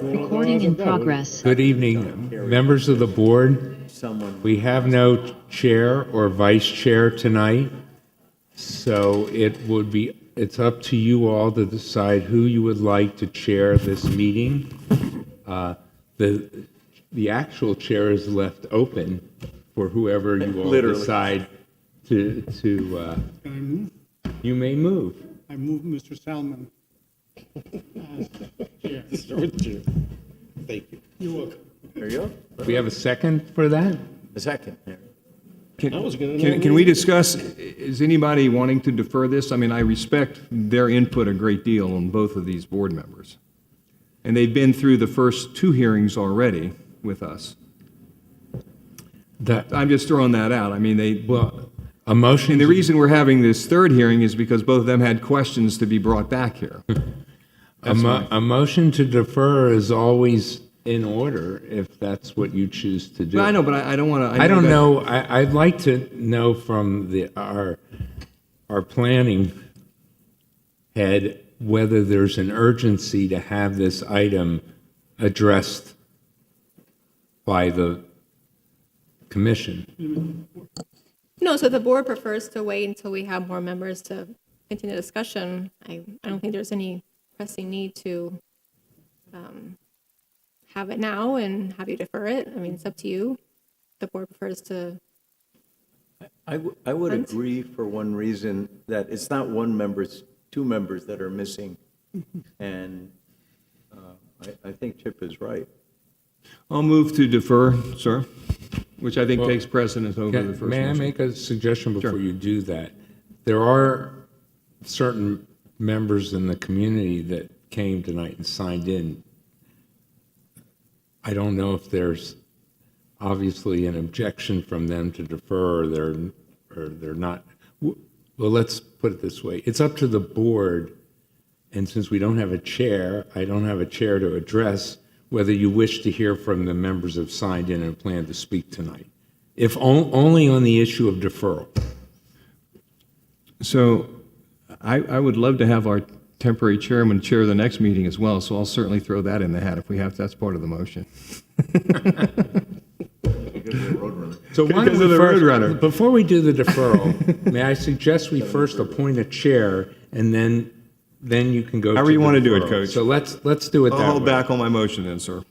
Recording in progress. Good evening, members of the board. We have no chair or vice chair tonight, so it's up to you all to decide who you would like to chair this meeting. The actual chair is left open for whoever you all decide to. Can I move? You may move. I move Mr. Salmon as chair. Thank you. You're welcome. There you go. We have a second for that? A second. Yeah. Can we discuss, is anybody wanting to defer this? I mean, I respect their input a great deal on both of these board members. And they've been through the first two hearings already with us. I'm just throwing that out. I mean, A motion. and the reason we're having this third hearing is because both of them had questions to be brought back here. A motion to defer is always in order if that's what you choose to do. But I know, but I don't want to. I don't know. I'd like to know from our planning head whether there's an urgency to have this item addressed by the commission. No, so the board prefers to wait until we have more members to continue the discussion. I don't think there's any pressing need to have it now and have you defer it. I mean, it's up to you. The board prefers to. I would agree for one reason, that it's not one member, it's two members that are missing. And I think Chip is right. I'll move to defer, sir, which I think takes precedence over the first May I motion. make a suggestion before Sure. you do that? There are certain members in the community that came tonight and signed in. I don't know if there's obviously an objection from them to defer or they're not. Well, let's put it this way. It's up to the board, and since we don't have a chair, I don't have a chair to address whether you wish to hear from the members who have signed in and plan to speak tonight, if only on the issue of deferral. So I would love to have our temporary chairman chair the next meeting as well, so I'll certainly throw that in the hat if we have, that's part of the motion. So why don't Because we of the first, Roadrunner. before we do the deferral, may I suggest we first appoint a chair and then you can go. However to you want to do it, deferral. Coach. So let's do it I'll that hold way. back on my motion then, sir.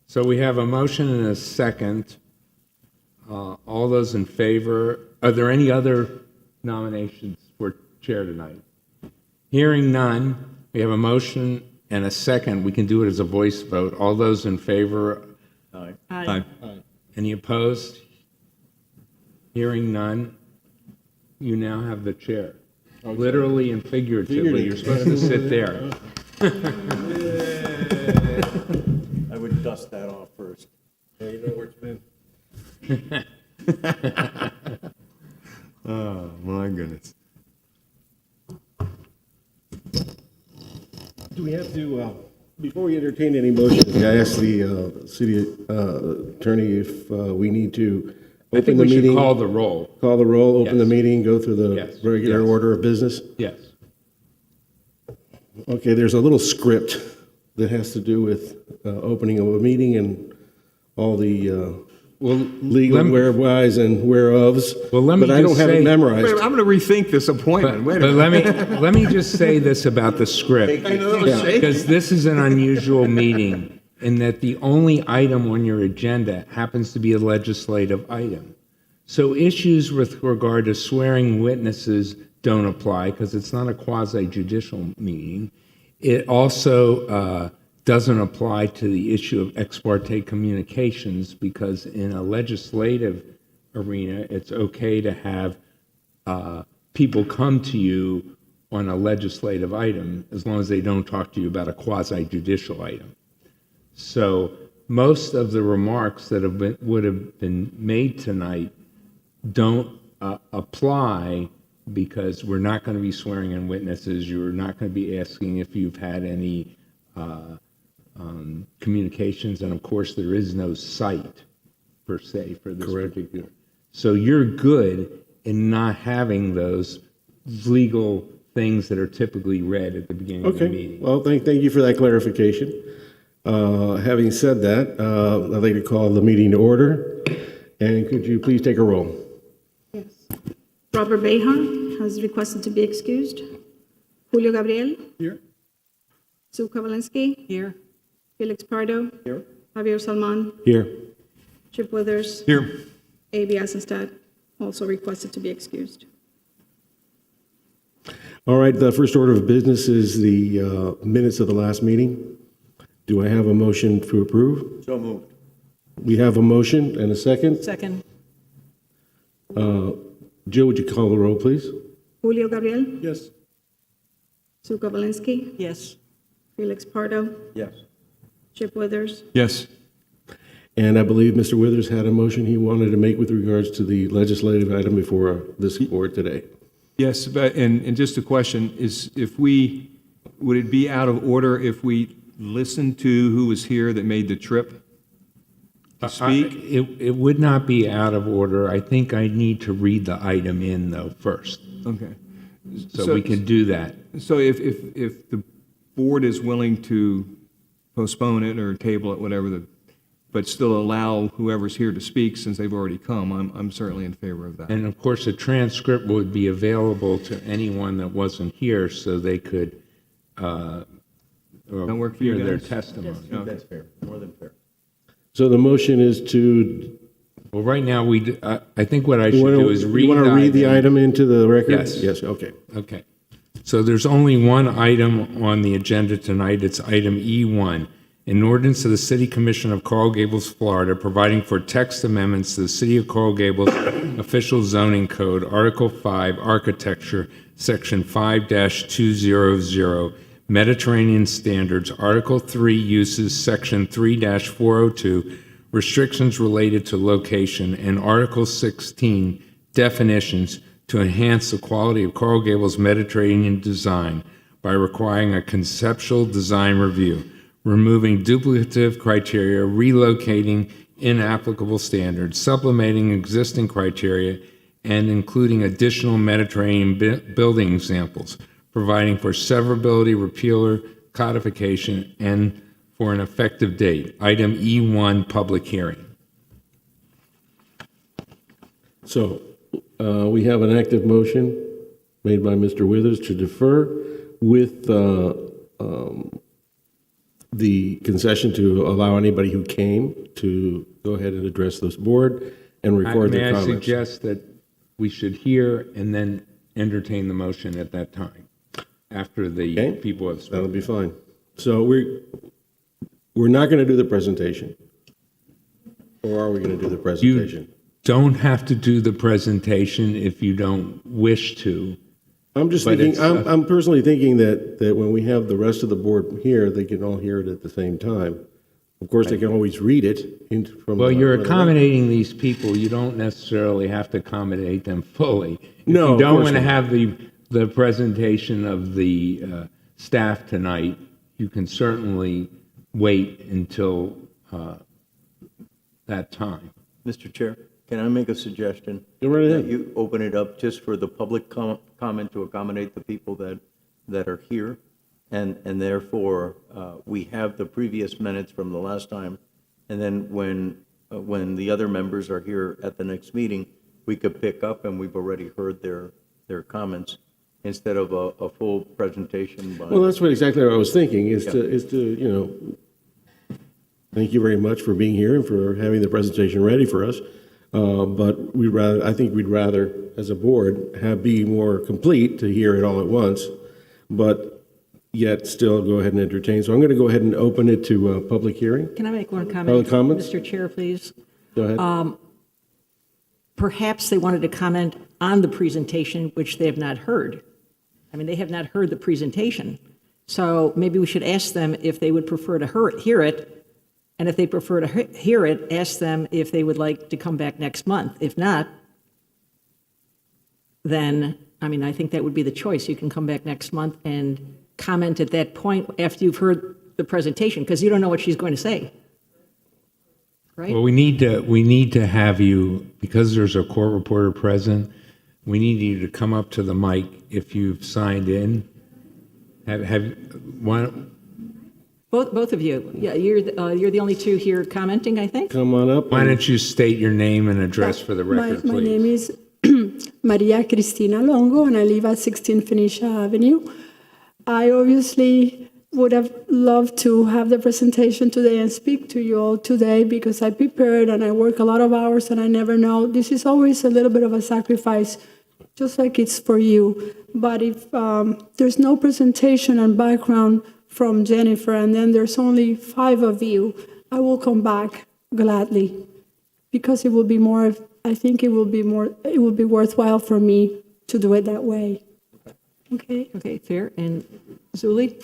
So we have a motion and a second. All those in favor, are there any other nominations for chair tonight? Hearing none, we have a motion and a second. We can do it as a voice vote. All those in favor, Aye. any opposed? Hearing none, you now have the chair. Literally and figuratively, you're supposed to sit there. I would dust that off first. You know where it's been. Oh, my goodness. Do we have to, before we entertain any motions, I asked the city attorney if we need to I open think the we should meeting, call the roll. call the roll, open the Yes. meeting, go through the Yes. regular Yes. order of business? Yes. Okay, there's a little script that has to do with opening of a meeting and all the Well, legal let me- whereas and whereofs. Well, let me but I don't just have say- it memorized. Wait, I'm going to rethink this appointment. Wait a But minute. let me just say this about the script, because this is an unusual meeting in that the only item on your agenda happens to be a legislative item. So issues with regard to swearing witnesses don't apply because it's not a quasi-judicial meeting. It also doesn't apply to the issue of ex parte communications because in a legislative arena, it's okay to have people come to you on a legislative item as long as they don't talk to you about a quasi-judicial item. So most of the remarks that would have been made tonight don't apply because we're not going to be swearing in witnesses. You're not going to be asking if you've had any communications, and of course there is no site per se for this particular. So you're good in not having those legal things that are typically read at the beginning of the Okay, meeting. well, thank you for that clarification. Having said that, I'd like to call the meeting to order. And could you please take a roll? Yes. Robert Behar has requested to be excused. Julio Gabriel. Here? Sue Kowalensky. Here. Felix Pardo. Here? Javier Salman. Here. Chip Withers. Here. A.B. Eisenstadt also requested to be excused. All right, the first order of business is the minutes of the last meeting. Do I have a motion to approve? So moved. We have a motion and a second. Second. Jill, would you call the roll, please? Julio Gabriel. Yes. Sue Kowalensky. Yes. Felix Pardo. Yes. Chip Withers. Yes. And I believe Mr. Withers had a motion he wanted to make with regards to the legislative item before this board today. Yes, but, and just a question, is would it be out of order if we listened to who was here that made the trip to speak? It would not be out of order. I think I need to read the item in, though, first, Okay. so we can do that. So if the board is willing to postpone it or table it, whatever, but still allow whoever's here to speak since they've already come, I'm certainly in favor of that. And of course, a transcript would be available to anyone that wasn't here, so they could That work for you hear their guys? testimony. I think that's fair, more than fair. So the motion is to, Well, right now, I think what I should you do is read want to read the item into the record? Yes. Yes, okay. Okay. So there's only one item on the agenda tonight. It's item E1, an ordinance of the City Commission of Coral Gables, Florida, providing for text amendments to the City of Coral Gables Official Zoning Code, Article 5, Architecture, Section 5-200, Mediterranean Standards, Article 3, Uses, Section 3-402, Restrictions related to location, and Article 16, Definitions, to enhance the quality of Coral Gables Mediterranean design by requiring a conceptual design review, removing duplicative criteria, relocating inapplicable standards, supplementing existing criteria, and including additional Mediterranean building examples, providing for severability, repealer, codification, and for an effective date. Item E1, public hearing. So we have an active motion made by Mr. Withers to defer with the concession to allow anybody who came to go ahead and address this board and record May their I comments. suggest that we should hear and then entertain the motion at that time, after the Okay. people have That'll spoken? be fine. So we're not going to do the presentation. Or are we going to do the presentation? Don't have to do the presentation if you don't wish to. I'm just But thinking, it's, I'm personally thinking that when we have the rest of the board here, they can all hear it at the same time. Of course, they can always read it from. Well, you're the- accommodating these people. You don't necessarily have to accommodate them fully. If No, you of don't course want to not. have the presentation of the staff tonight, you can certainly wait until that time. Mr. Chair, can I make a suggestion? Go right ahead. That you open it up just for the public comment to accommodate the people that are here. And therefore, we have the previous minutes from the last time. And then when the other members are here at the next meeting, we could pick up, and we've already heard their comments, instead of a full presentation by. Well, that's exactly what I was thinking, is to, thank you very much for being here and for having the presentation ready for us. But I think we'd rather, as a board, be more complete to hear it all at once, but yet still go ahead and entertain. So I'm going to go ahead and open it to a public hearing. Can I make one comment? Other comments? Mr. Chair, please. Go ahead. Perhaps they wanted to comment on the presentation, which they have not heard. I mean, they have not heard the presentation. So maybe we should ask them if they would prefer to hear it. And if they prefer to hear it, ask them if they would like to come back next month. If not, then, I mean, I think that would be the choice. You can come back next month and comment at that point after you've heard the presentation, because you don't know what she's going to say. Right? Well, we need to have you, because there's a court reporter present, we need you to come up to the mic if you've signed in. Both of you. Yeah, you're the only two here commenting, I think? Come on up. Why don't you state your name and address for the record, My please? name is Maria Cristina Longo, and I live at 16 Phoenicia Avenue. I obviously would have loved to have the presentation today and speak to you all today because I prepared and I work a lot of hours and I never know. This is always a little bit of a sacrifice, just like it's for you. But if there's no presentation and background from Jennifer, and then there's only 5 of you, I will come back gladly because it will be more, I think it will be worthwhile for me to do it that way. Okay? Okay, fair. And Zuli?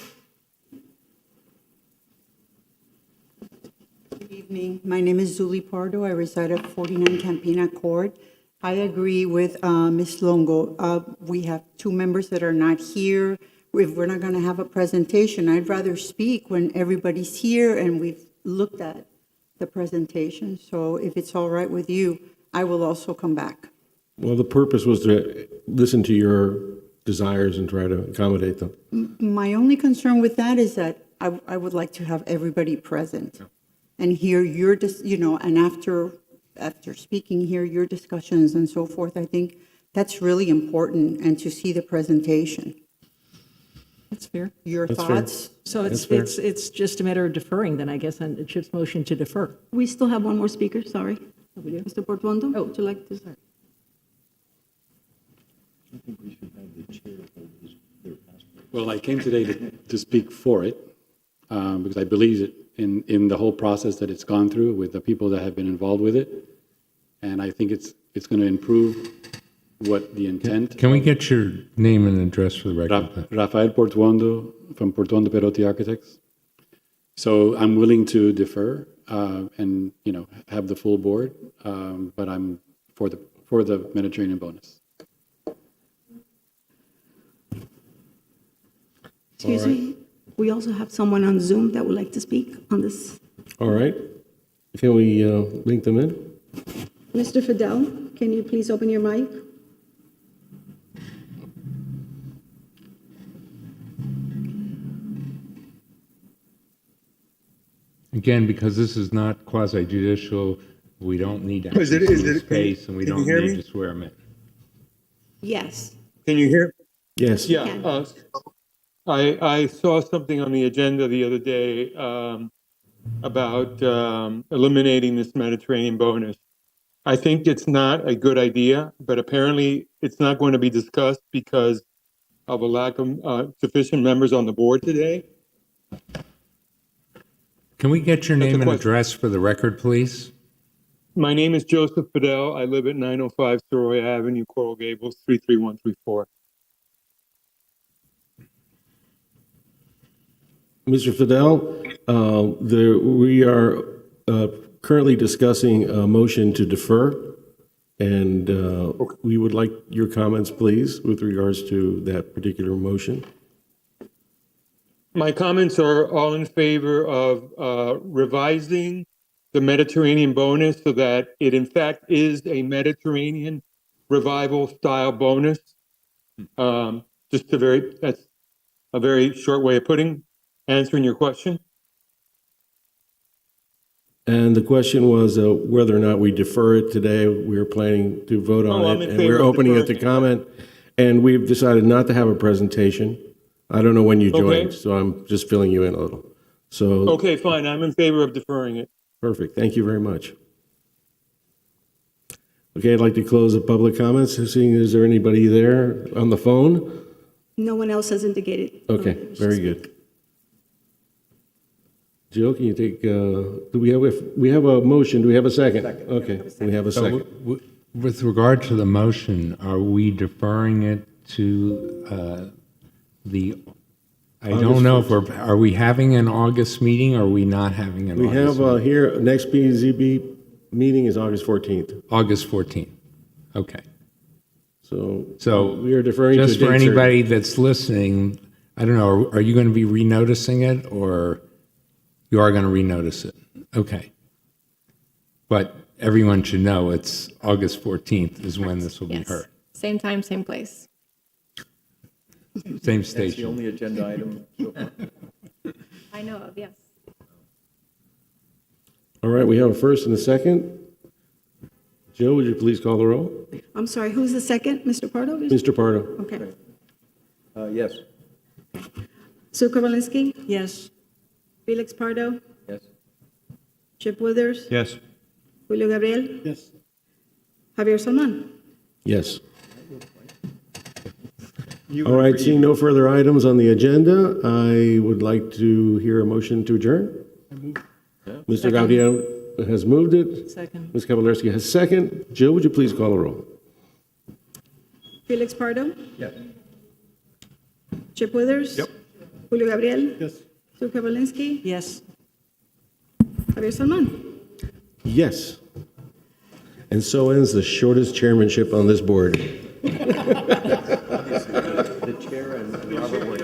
Good evening. My name is Zuli Pardo. I reside at 49 Campina Court. I agree with Ms. Longo. We have 2 members that are not here. If we're not going to have a presentation, I'd rather speak when everybody's here and we've looked at the presentation. So if it's all right with you, I will also come back. Well, the purpose was to listen to your desires and try to accommodate them. My only concern with that is that I would like to have everybody present and hear your, and after speaking, hear your discussions and so forth. I think that's really important, and to see the presentation. That's fair. Your That's fair. thoughts? So That's fair. it's just a matter of deferring then, I guess, on Chip's motion to defer. We still have one more speaker, sorry. we do? Mr. Portuondo, Oh. would you like to start? Well, I came today to speak for it because I believe in the whole process that it's gone through with the people that have been involved with it. And I think it's going to improve what the intent. Can we get your name and address for the record? Rafael Portuondo from Portuondo Perotti Architects. So I'm willing to defer and, have the full board, but I'm for the Mediterranean bonus. Excuse me, we also have someone on Zoom that would like to speak on this. All right. Can we link them in? Mr. Fidel, can you please open your mic? Again, because this is not quasi-judicial, we don't need to Is it- actually is see it- his face, and we can you don't hear need me? to swear him in. Yes. Can you hear? Yes. Yeah. can. I saw something on the agenda the other day about eliminating this Mediterranean bonus. I think it's not a good idea, but apparently it's not going to be discussed because of a lack of sufficient members on the board today. Can we get your That's a name and question. address for the record, please? My name is Joseph Fidel. I live at 905 Soroy Avenue, Coral Gables, 33134. Mr. Fidel, we are currently discussing a motion to defer, and we would like your comments, please, with regards to that particular motion. My comments are all in favor of revising the Mediterranean bonus so that it in fact is a Mediterranean revival style bonus. That's a very short way of answering your question. And the question was whether or not we defer it today. We were planning to vote on I'm it, in and favor we're of opening it to deferring. comment. And we've decided not to have a presentation. I don't know when you joined, Okay. so I'm just filling you in a little. So, Okay, fine. I'm in favor of deferring it. perfect. Thank you very much. Okay, I'd like to close the public comments. Seeing, is there anybody there on the phone? No one else has indicated. Okay, very good. Jill, can you take, do we have a motion? Do we have a second? Okay, we have a So second. with regard to the motion, are we deferring it to I don't know if are we having an August meeting or are we not having an We August have meeting? here, next PZB meeting is August 14th. August 14th. Okay. So we are deferring to a Just for date certain. anybody that's listening, I don't know, are you going to be renoticing it or you are going to renotice it? Okay. But everyone should know it's August 14th is when this will be Yes. heard. Same time, same place. Same That's the station. only agenda item so far. I know of, yes. All right, we have a first and a second. Jill, would you please call the roll? I'm sorry, who's the second? Mr. Pardo? Mr. Pardo? Okay. Yes. Sue Kowalski, Yes. Felix Pardo, Yes. Chip Withers, Yes. Julio Gabriel, Yes. Javier Salman. Yes. All right, seeing no further items on the agenda, I would like to hear a motion to adjourn. Mr. Gabriel has moved it. Second. Ms. Kavalerski has second. Jill, would you please call the roll? Felix Pardo, Yes. Chip Withers. Yep. Julio Gabriel, Yes. Sue Kowalski, Yes. Javier Salman. Yes. And so ends the shortest chairmanship on this board. The chair and Robert were.